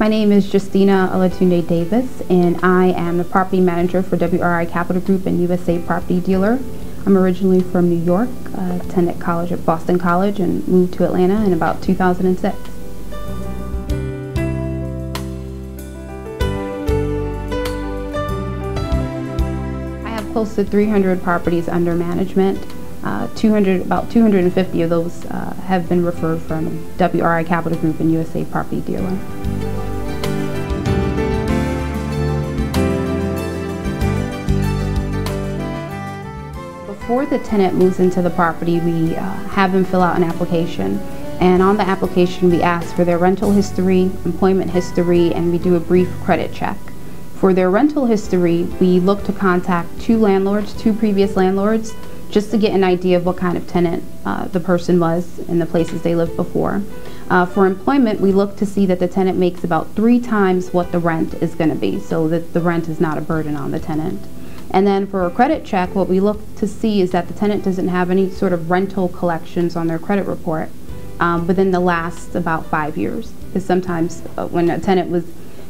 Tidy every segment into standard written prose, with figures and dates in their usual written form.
My name is Justina Davis, and I am the property manager for WRI Capital Group and USA Property Dealer. I'm originally from New York, attended college at Boston College, and moved to Atlanta in about 2006. I have close to 300 properties under management. About 250 of those have been referred from WRI Capital Group and USA Property Dealer. Before the tenant moves into the property, we have them fill out an application, and on the application we ask for their rental history, employment history, and we do a brief credit check. For their rental history, we look to contact two previous landlords, just to get an idea of what kind of tenant the person was in the places they lived before. For employment, we look to see that the tenant makes about 3 times what the rent is going to be, so that the rent is not a burden on the tenant. And then for a credit check, what we look to see is that the tenant doesn't have any sort of rental collections on their credit report within the last about 5 years. Because sometimes when a tenant was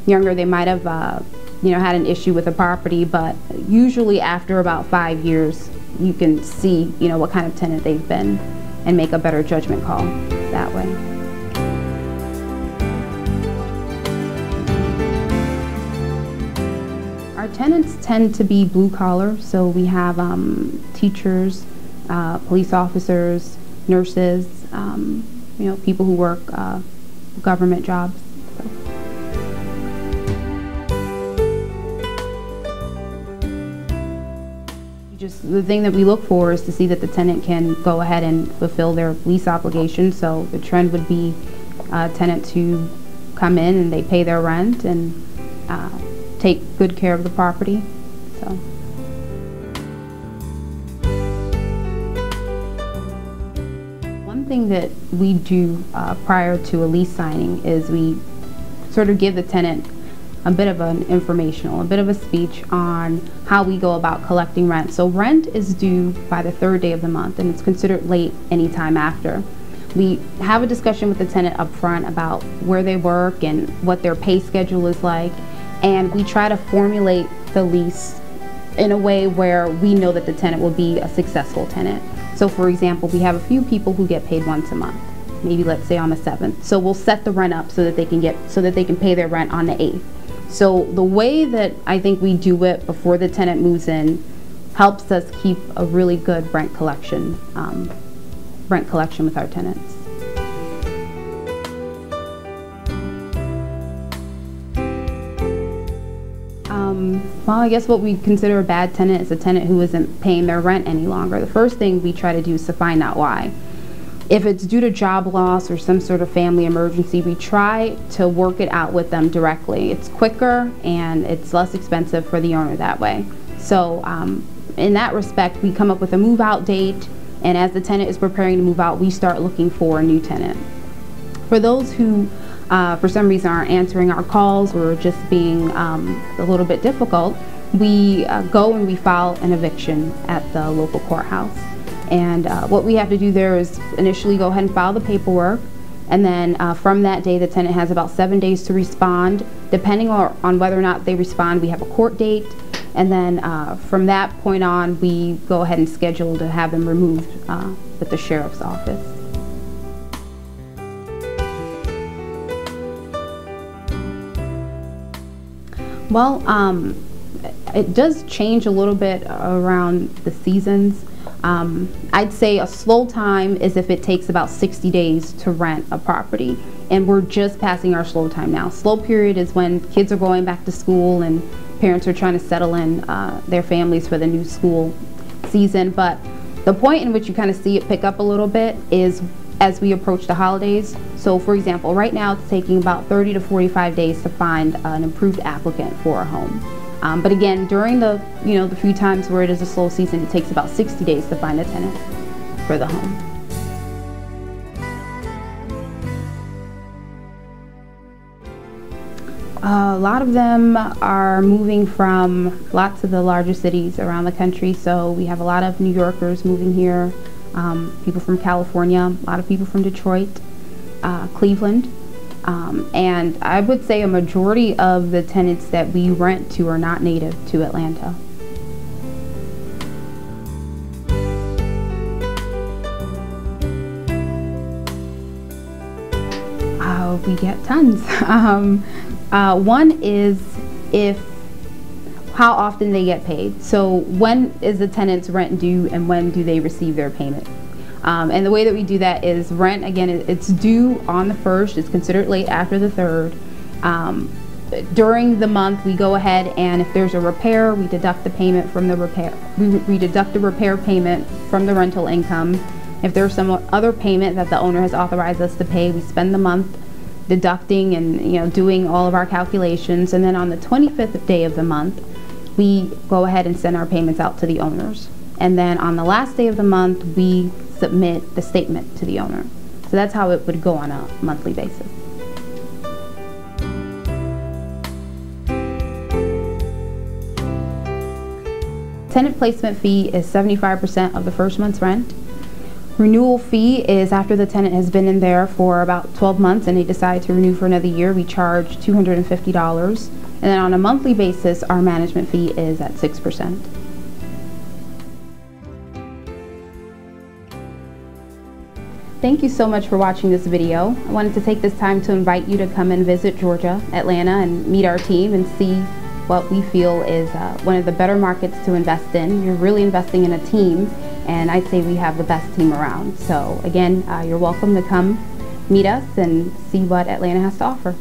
younger, they might have had an issue with a property, but usually after about 5 years, you can see what kind of tenant they've been and make a better judgment call that way. Our tenants tend to be blue collar, so we have teachers, police officers, nurses, people who work government jobs. So. The thing that we look for is to see that the tenant can go ahead and fulfill their lease obligation. So the trend would be tenants who come in and they pay their rent and take good care of the property. So. One thing that we do prior to a lease signing is we sort of give the tenant a bit of an informational, a bit of a speech on how we go about collecting rent. So rent is due by the 3rd day of the month, and it's considered late anytime after. We have a discussion with the tenant up front about where they work and what their pay schedule is like, and we try to formulate the lease in a way where we know that the tenant will be a successful tenant. So for example, we have a few people who get paid once a month, maybe let's say on the 7th. So we'll set the rent up so that they can pay their rent on the 8th. So the way that I think we do it before the tenant moves in helps us keep a really good rent collection with our tenants. Well, I guess what we consider a bad tenant is a tenant who isn't paying their rent any longer. The first thing we try to do is to find out why. If it's due to job loss or some sort of family emergency, we try to work it out with them directly. It's quicker and it's less expensive for the owner that way. So in that respect, we come up with a move-out date, and as the tenant is preparing to move out, we start looking for a new tenant. For those who for some reason aren't answering our calls or just being a little bit difficult, we go and we file an eviction at the local courthouse. And what we have to do there is initially go ahead and file the paperwork, and then from that day the tenant has about 7 days to respond. Depending on whether or not they respond, we have a court date, and then from that point on we go ahead and schedule to have them removed at the sheriff's office. Well, it does change a little bit around the seasons. I'd say a slow time is if it takes about 60 days to rent a property, and we're just passing our slow time now. Slow period is when kids are going back to school and parents are trying to settle in their families for the new school season. But the point in which you kind of see it pick up a little bit is as we approach the holidays. So for example, right now it's taking about 30 to 45 days to find an approved applicant for a home. But again, during the few times where it is a slow season, it takes about 60 days to find a tenant for the home. A lot of them are moving from lots of the larger cities around the country. So we have a lot of New Yorkers moving here, people from California, a lot of people from Detroit, Cleveland, And I would say a majority of the tenants that we rent to are not native to Atlanta. We get tons. One is how often they get paid. So when is the tenant's rent due and when do they receive their payment? And the way that we do that is rent, again, it's due on the 1st, it's considered late after the 3rd. During the month, we go ahead and if there's a repair, we deduct the payment from the repair. We deduct the repair payment from the rental income. If there's some other payment that the owner has authorized us to pay, we spend the month deducting and doing all of our calculations. And then on the 25th day of the month, we go ahead and send our payments out to the owners. And then on the last day of the month, we submit the statement to the owner. So that's how it would go on a monthly basis. Tenant placement fee is 75% of the first month's rent. Renewal fee is after the tenant has been in there for about 12 months and they decide to renew for another year, we charge $250. And then on a monthly basis, our management fee is at 6%. Thank you so much for watching this video. I wanted to take this time to invite you to come and visit Georgia, Atlanta, and meet our team and see what we feel is one of the better markets to invest in. You're really investing in a team, and I'd say we have the best team around. So again, you're welcome to come meet us and see what Atlanta has to offer.